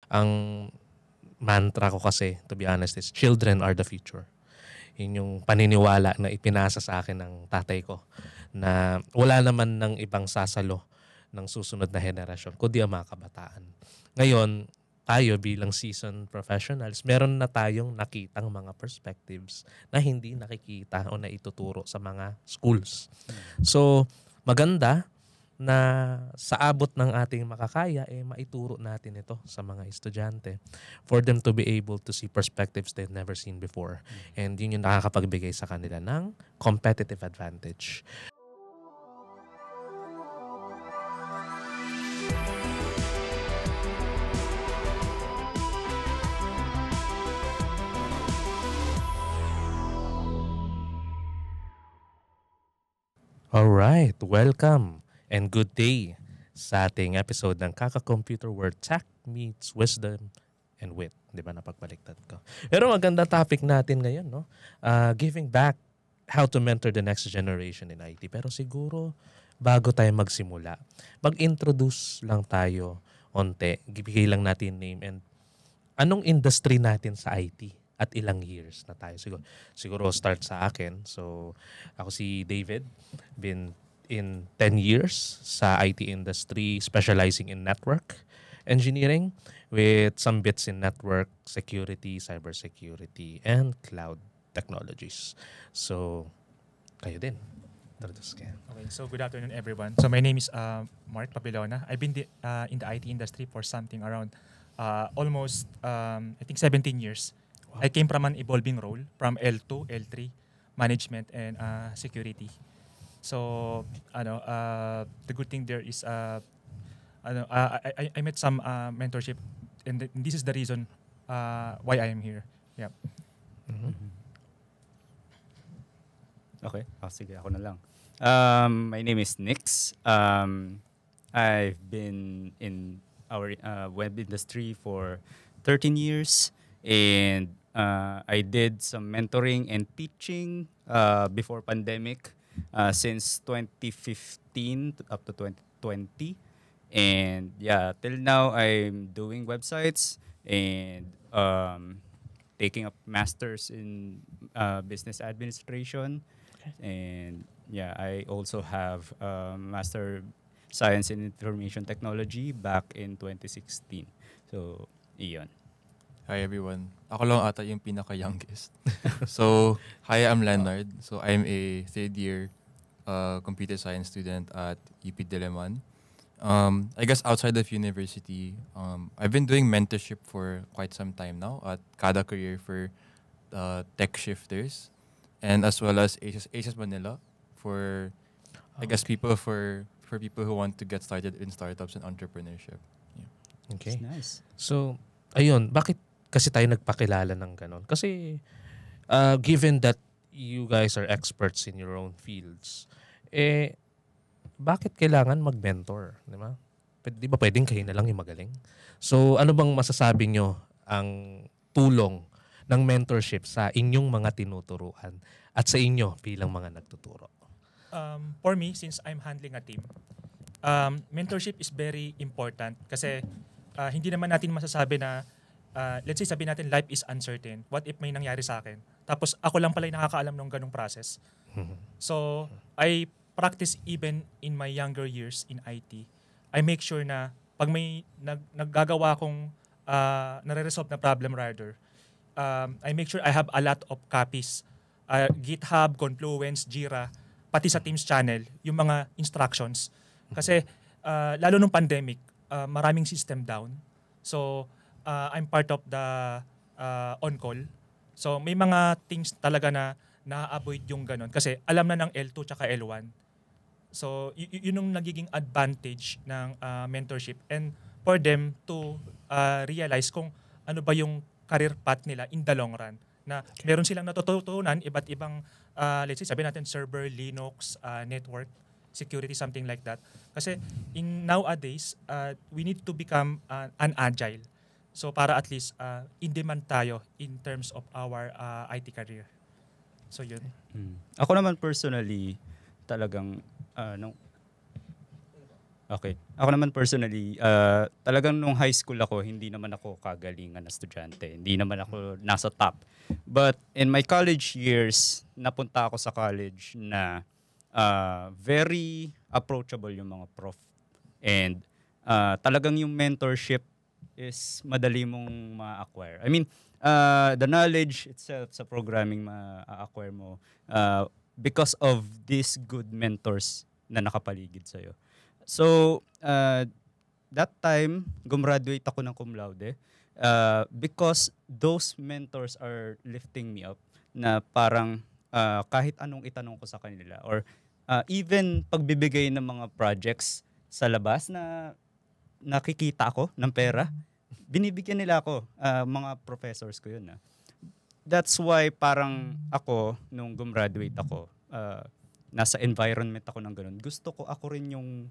Ang mantra ko kasi, to be honest, is children are the future. Yun yung paniniwala na ipinasa sa akin ng tatay ko na wala naman ng ibang sasalo ng susunod na henerasyon kundi ang mga kabataan. Ngayon, tayo bilang seasoned professionals, meron na tayong nakitang mga perspectives na hindi nakikita o naituturo sa mga schools. So, maganda na sa abot ng ating makakaya, maituro natin ito sa mga estudyante for them to be able to see perspectives they've never seen before. And yun yung nakakapagbigay sa kanila ng competitive advantage. Alright, welcome and good day sa ating episode ng Kaka-Computer where tech meets wisdom and wit. Di ba napagbaliktad ko? Pero maganda topic natin ngayon, no? Giving back, how to mentor the next generation in IT. Pero siguro, bago tayo magsimula, mag-introduce lang tayo onte. Bigay lang natin name and anong industry natin sa IT at ilang years na tayo. Siguro start sa akin. So, ako si David. Been in 10 years sa IT industry, specializing in network engineering with some bits in network security, cybersecurity, and cloud technologies. So, kayo din. Introduce kayo. Okay, so good afternoon everyone. So my name is Mark Papilona. I've been in the IT industry for something around almost I think 17 years. Wow. I came from an evolving role from L2, L3, management and security. So the good thing there is I met some mentorship and this is the reason why I am here. Yeah. Mm-hmm. Okay, sige, ako na lang. My name is Nix. I've been in our web industry for 13 years and I did some mentoring and teaching before pandemic since 2015 up to 2020. And yeah, till now I'm doing websites and taking up masters in business administration. Okay. And yeah, I also have master science in information technology back in 2016. So, iyon. Hi everyone. Ako lang ata yung pinaka-youngest. So, hi, I'm Leonard. So, I'm a third year computer science student at UP Diliman. I guess outside of university, I've been doing mentorship for quite some time now at Kada Career for tech shifters and as well as Aces Manila for, I guess, people who want to get started in startups and entrepreneurship. Yeah. Okay. That's nice. So, ayun, bakit kasi tayo nagpakilala ng ganon? Kasi given that you guys are experts in your own fields, bakit kailangan mag-mentor? Di ba pwedeng kayo na lang yung magaling? So, ano bang masasabi nyo ang tulong ng mentorship sa inyong mga tinuturuan at sa inyo bilang mga nagtuturo? For me, since I'm handling a team, mentorship is very important kasi hindi naman natin masasabi na let's say sabihin natin life is uncertain. What if may nangyari sa akin? Tapos ako lang pala yung nakakaalam ng ganung process. So, I practice even in my younger years in IT. I make sure na pag may naggagawa akong nare-resolve na problem rather, I make sure I have a lot of copies. GitHub, Confluence, Jira, pati sa Teams channel, yung mga instructions. Kasi lalo nung pandemic, maraming system down. So, I'm part of the on-call. So, may mga things talaga na na-avoid yung ganun. Kasi alam na ng L2 tsaka L1. So, yun yung nagiging advantage ng mentorship and for them to realize kung ano ba yung career path nila in the long run. Na meron silang natututunan, iba't ibang, let's say, sabi natin server, Linux, network, security, something like that. Kasi in nowadays, we need to become an agile. So para at least in-demand tayo in terms of our IT career. So yun. Ako naman personally, talagang Okay. Ako naman personally, talagang nung high school ako, hindi naman ako kagalingan na estudyante. Hindi naman ako nasa top. But in my college years, napunta ako sa college na very approachable yung mga prof. And talagang yung mentorship is madali mong ma-acquire. I mean, the knowledge itself sa programming ma-acquire mo because of these good mentors na nakapaligid sa'yo. So, that time, gumraduate ako ng cum laude because those mentors are lifting me up na parang kahit anong itanong ko sa kanila or even pagbibigay ng mga projects sa labas na nakikita ako ng pera, binibigyan nila ako, mga professors ko yun. That's why parang ako, nung gumraduate ako, nasa environment ako ng ganun. Gusto ko ako rin yung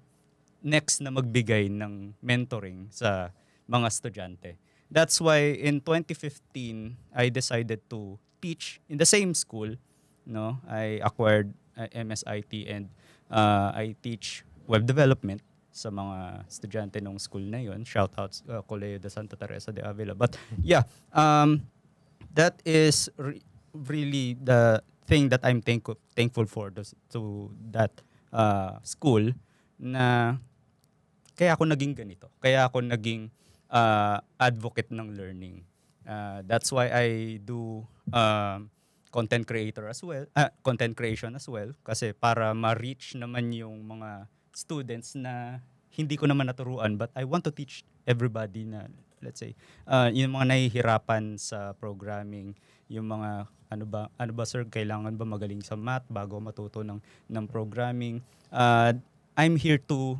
next na magbigay ng mentoring sa mga estudyante. That's why in 2015, I decided to teach in the same school. No, I acquired MSIT and I teach web development sa mga estudyante ng school na yon. Shout out Colegio de Santa Teresa de Avila. But yeah, that is really the thing that I'm thankful for to that school na kaya ako naging ganito. Kaya ako naging advocate ng learning. That's why I do content creation as well kasi para ma-reach naman yung mga students na hindi ko naman naturuan but I want to teach everybody na let's say yung mga nahihirapan sa programming, yung mga ano ba sir, kailangan ba magaling sa math bago matuto ng programming. I'm here to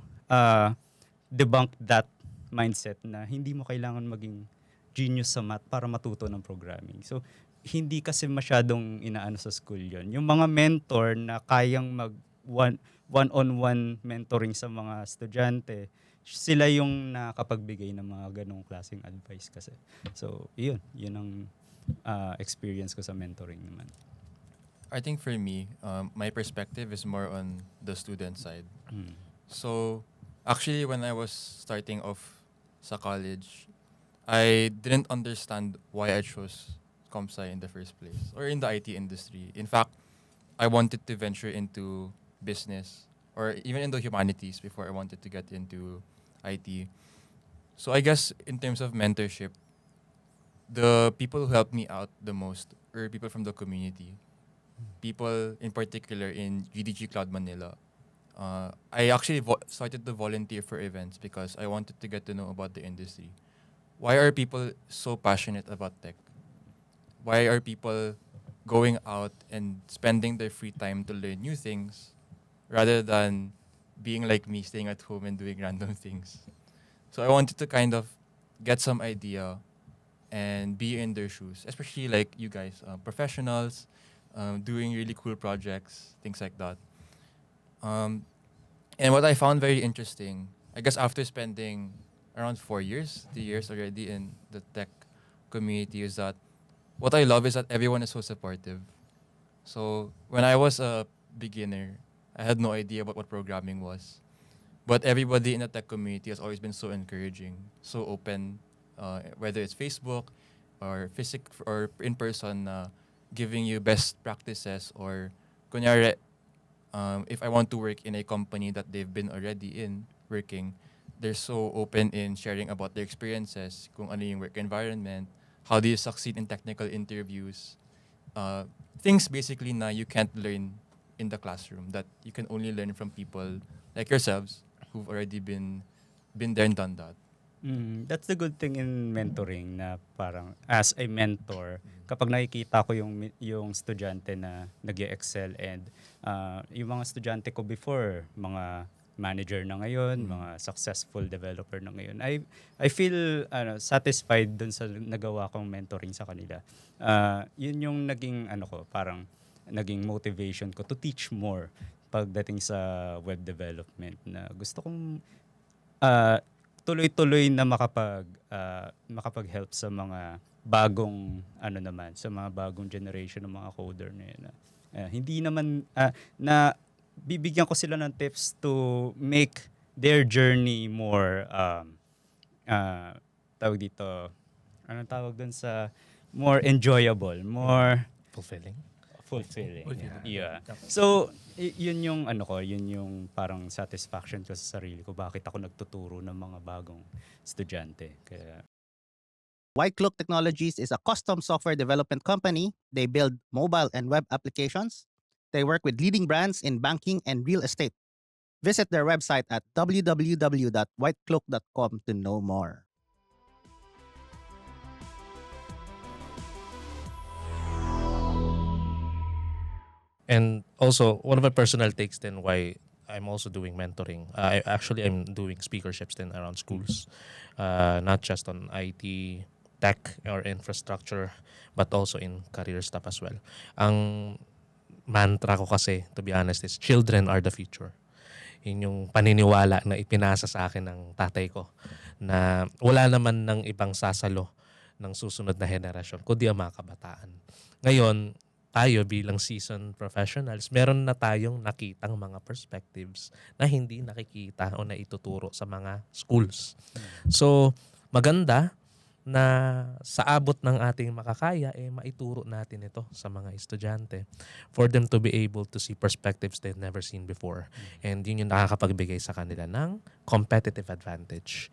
debunk that mindset na hindi mo kailangan maging genius sa math para matuto ng programming. So, hindi kasi masyadong inaano sa school yon. Yung mga mentor na kayang mag one-on-one mentoring sa mga estudyante, sila yung nakapagbigay ng mga ganong klaseng advice kasi. So, yun ang experience ko sa mentoring naman. I think for me, my perspective is more on the student side. So, actually, when I was starting off sa college, I didn't understand why I chose ComSci in the first place or in the IT industry. In fact, I wanted to venture into business or even into humanities before I wanted to get into IT. So I guess in terms of mentorship, the people who helped me out the most are people from the community. People in particular in GDG Cloud Manila. I actually started to volunteer for events because I wanted to get to know about the industry. Why are people so passionate about tech? Why are people going out and spending their free time to learn new things rather than being like me, staying at home and doing random things? So I wanted to kind of get some idea and be in their shoes, especially like you guys, professionals, doing really cool projects, things like that. And what I found very interesting, I guess after spending around 3 years already in the tech community, is that what I love is that everyone is so supportive. So when I was a beginner, I had no idea what programming was. But everybody in the tech community has always been so encouraging, so open, whether it's Facebook or or in person, giving you best practices or kunyari, if I want to work in a company that they've been already in working, they're so open in sharing about their experiences, kung ano yung work environment, how do you succeed in technical interviews, things basically na you can't learn in the classroom, that you can only learn from people like yourselves who've already been there and done that. That's the good thing in mentoring na parang as a mentor, kapag nakikita ko yung estudyante na nag-excel and yung mga estudyante ko before, mga manager na ngayon, mga successful developer na ngayon, I feel satisfied dun sa nagawa kong mentoring sa kanila. Yun yung naging parang naging motivation ko to teach more pagdating sa web development, na gusto kong tuloy-tuloy na makapag-help sa mga bagong sa mga bagong generation ng mga coder na yun. Hindi naman na bibigyan ko sila ng tips to make their journey more tawag dito, anong tawag dun sa more enjoyable, more Fulfilling. fulfilling. Fulfilling. Yeah. So, yun yung yun yung parang satisfaction ko sa sarili ko. Bakit ako nagtuturo ng mga bagong estudyante. Kaya White Cloak Technologies is a custom software development company. They build mobile and web applications. They work with leading brands in banking and real estate. Visit their website at www.whitecloak.com to know more. And also, one of my personal takes then why I'm also doing mentoring. I'm doing speakerships then around schools, not just on IT, tech, or infrastructure, but also in career stuff as well. Ang mantra ko kasi, to be honest, is children are the future. Yun yung paniniwala na ipinasa sa akin ng tatay ko na wala naman ng ibang sasalo ng susunod na henerasyon kundi ang mga kabataan. Ngayon, tayo bilang seasoned professionals, meron na tayong nakitang mga perspectives na hindi nakikita o naituturo sa mga schools. So, maganda na sa abot ng ating makakaya, maituro natin ito sa mga estudyante for them to be able to see perspectives they've never seen before. And yun yung nakakapagbigay sa kanila ng competitive advantage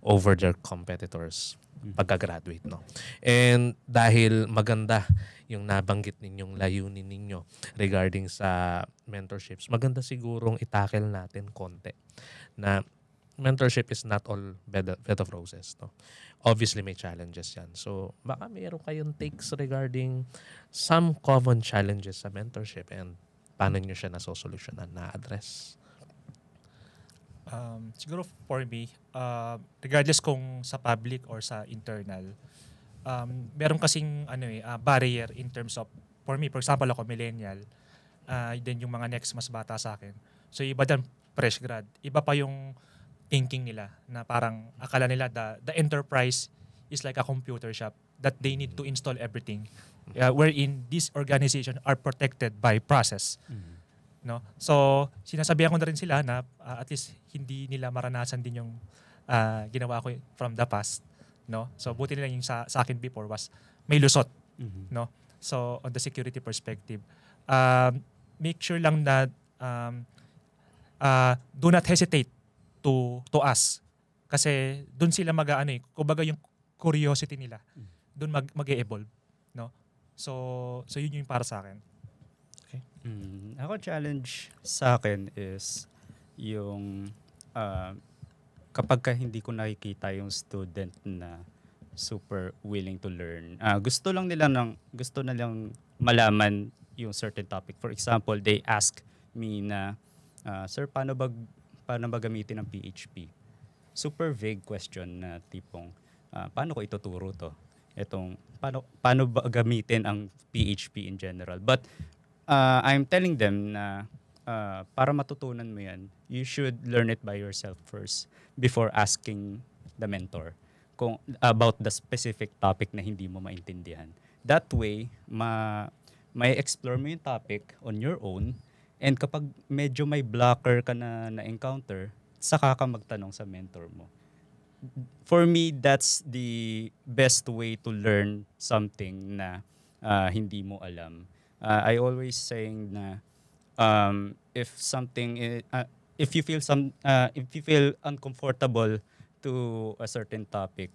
over their competitors pagka-graduate, no? And dahil maganda yung nabanggit ninyong layunin ninyo regarding sa mentorships, maganda sigurong itakel natin konti na mentorship is not all bed of roses, no? Obviously may challenges yan. So baka mayroon kayong takes regarding some common challenges sa mentorship and paano nyo siya nasosolusyonan, na-address. Siguro for me, regardless kung sa public or sa internal, meron kasing barrier in terms of, for me, for example, ako millennial, then yung mga next mas bata sa akin. So iba dan fresh grad. Iba pa yung thinking nila na parang akala nila the enterprise is like a computer shop that they need to install everything. Wherein these organizations are protected by process. No? So, sinasabihan ko na rin sila na at least hindi nila maranasan din yung ginawa ko from the past. No? So, buti nila yung sa akin before was may lusot. No? So, on the security perspective, make sure lang that do not hesitate to ask. Kasi doon sila kumbaga yung curiosity nila, doon mag-e-evolve. No? So yun yung para sa akin. Ako challenge sa akin is yung kapag hindi ko nakikita yung student na super willing to learn. Gusto na lang malaman yung certain topic. For example, they ask me na, sir, paano ba gamitin ang PHP? Super vague question na tipong, paano ko ituturo to? Paano ba gamitin ang PHP in general? But I'm telling them na para matutunan mo yan, you should learn it by yourself first before asking the mentor about the specific topic na hindi mo maintindihan. That way, may explore mo yung topic on your own. And kapag medyo may blocker ka na-encounter, saka ka magtanong sa mentor mo. For me, that's the best way to learn something na hindi mo alam. I always saying na if you feel uncomfortable to a certain topic,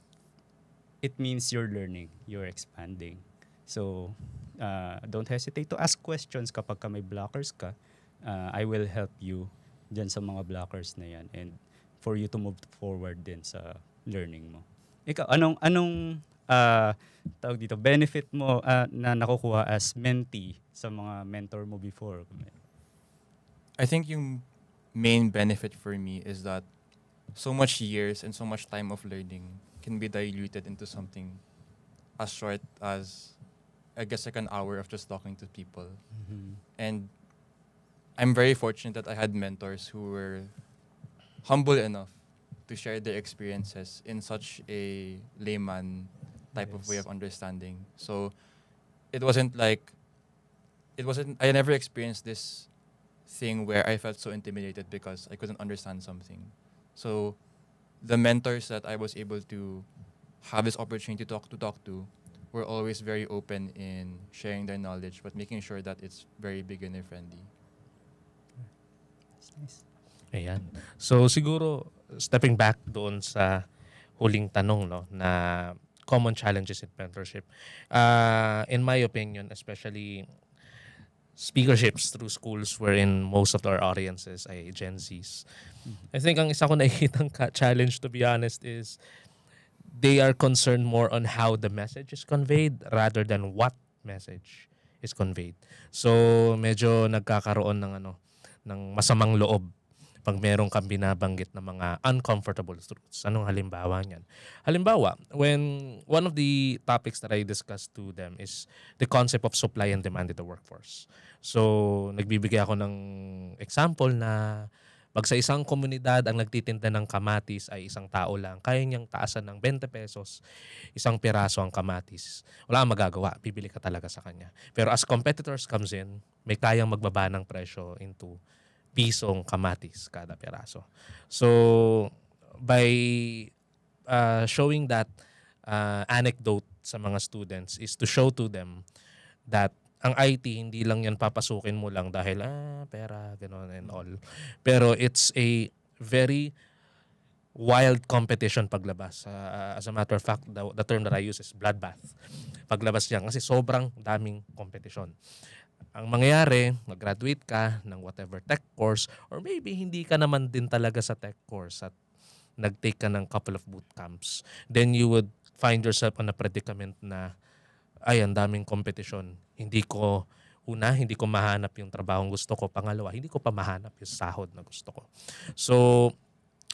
it means you're learning, you're expanding. So don't hesitate to ask questions kapag may blockers ka. I will help you dyan sa mga blockers na yan and for you to move forward din sa learning mo. Ikaw, anong tawag dito, benefit mo na nakukuha as mentee sa mga mentor mo before? I think yung main benefit for me is that so much years and so much time of learning can be diluted into something as short as, I guess, like an hour of just talking to people. And I'm very fortunate that I had mentors who were humble enough to share their experiences in such a layman type of way of understanding. So I never experienced this thing where I felt so intimidated because I couldn't understand something. So the mentors that I was able to have this opportunity to talk to were always very open in sharing their knowledge, but making sure that it's very beginner friendly. That's nice. Ayan. So siguro stepping back doon sa huling tanong no na common challenges in mentorship. In my opinion, especially speakerships through schools wherein most of our audiences ay Gen Zs. I think ang isa ko nakikitang challenge, to be honest, is they are concerned more on how the message is conveyed rather than what message is conveyed. So medyo nagkakaroon ng ng masamang loob pag meron kang binabanggit na mga uncomfortable truths. Anong halimbawa niyan? Halimbawa, when one of the topics that I discussed to them is the concept of supply and demand in the workforce. So, nagbibigay ako ng example na pag sa isang komunidad ang nagtitinda ng kamatis ay isang tao lang, kaya niyang taasan ng 20 pesos, isang piraso ang kamatis. Wala kang magagawa, bibili ka talaga sa kanya. Pero as competitors comes in, may kayang magbaba ng presyo into pisong kamatis kada piraso. So, by showing that anecdote sa mga students is to show to them that ang IT, hindi lang yan papasukin mo lang dahil, pera, gano'n and all. Pero it's a very wild competition paglabas. As a matter of fact, the term that I use is bloodbath. Paglabas niyan kasi sobrang daming competition. Ang mangyayari, mag-graduate ka ng whatever tech course or maybe hindi ka naman din talaga sa tech course at nag-take ka ng couple of boot camps. Then you would find yourself on a predicament na ay, ang daming competition. Hindi ko mahanap yung trabahong gusto ko. Pangalawa, hindi ko pa mahanap yung sahod na gusto ko. So,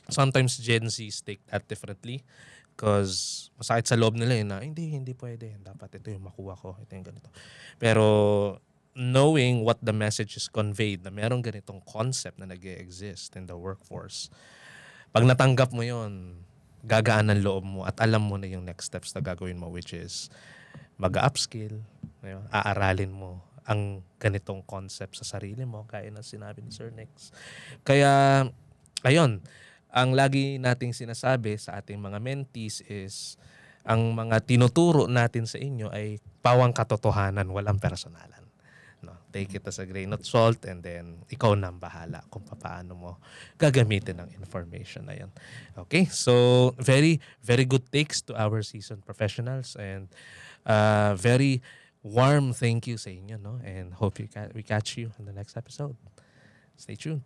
sometimes Gen Zs take that differently because masakit sa loob nila na hindi pwede. Dapat ito yung makuha ko. Ito yung ganito. Pero knowing what the message is conveyed, na merong ganitong concept na nag-exist in the workforce, pag natanggap mo yon, gagaan ang loob mo at alam mo na yung next steps na gagawin mo, which is mag-upskill, aaralin mo ang ganitong concept sa sarili mo, kaya na sinabi ni Sir Nix. Kaya, ayun, ang lagi nating sinasabi sa ating mga mentees is, ang mga tinuturo natin sa inyo ay pawang katotohanan, walang personalan. No, take it as a grain of salt and then ikaw na ang bahala kung paano mo gagamitin ang information na yan. Okay, so very, very good takes to our seasoned professionals and very warm thank you sa inyo, no? And hope we catch you in the next episode. Stay tuned.